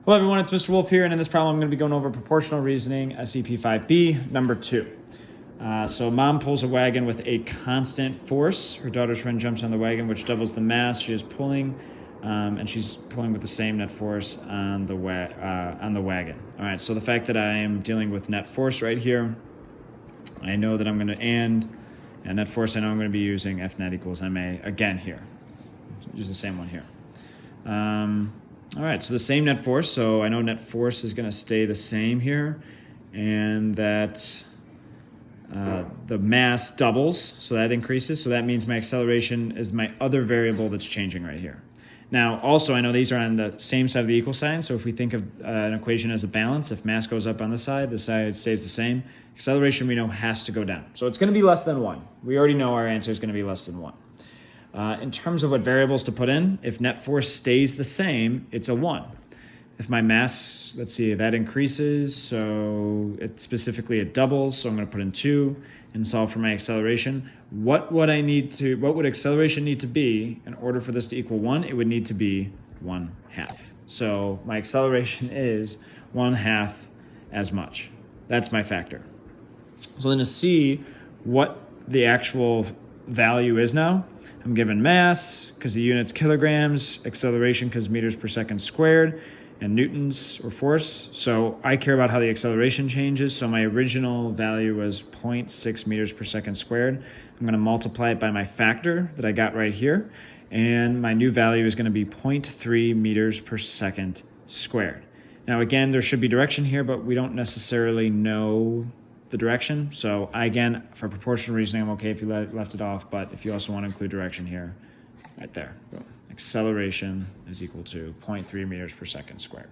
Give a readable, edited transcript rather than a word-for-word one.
Hello everyone, it's Mr. Wolf here, and in this problem I'm going to be going over proportional reasoning, SEP5b, number 2. So mom pulls a wagon with a constant force. Her daughter's friend jumps on the wagon, which doubles the mass. She is pulling, and she's pulling with the same net force on the wagon. All right, so the fact that I am dealing with net force right here, I know that I'm going to and net force, I know I'm going to be using F net equals MA again here. Use the same one here. All right, so the same net force, so I know net force is going to stay the same here, and that the mass doubles, so that increases, so that means my acceleration is my other variable that's changing right here. Now, also, I know these are on the same side of the equal sign, so if we think of an equation as a balance, if mass goes up on this side, the side stays the same. Acceleration, we know, has to go down. So it's going to be less than 1. We already know our answer is going to be less than 1. In terms of what variables to put in, if net force stays the same, it's a 1. If my mass, let's see, that increases, so it doubles, so I'm going to put in 2 and solve for my acceleration. What would acceleration need to be in order for this to equal 1? It would need to be 1/2. So my acceleration is 1/2 as much. That's my factor. So then to see what the actual value is now, I'm given mass because the unit's kilograms, acceleration because meters per second squared, and newtons or force. So I care about how the acceleration changes. So my original value was 0.6 meters per second squared. I'm going to multiply it by my factor that I got right here. And my new value is going to be 0.3 meters per second squared. Now, again, there should be direction here, but we don't necessarily know the direction. So again, for proportional reasoning, I'm okay if you left it off, but if you also want to include direction here, right there, boom. Acceleration is equal to 0.3 meters per second squared.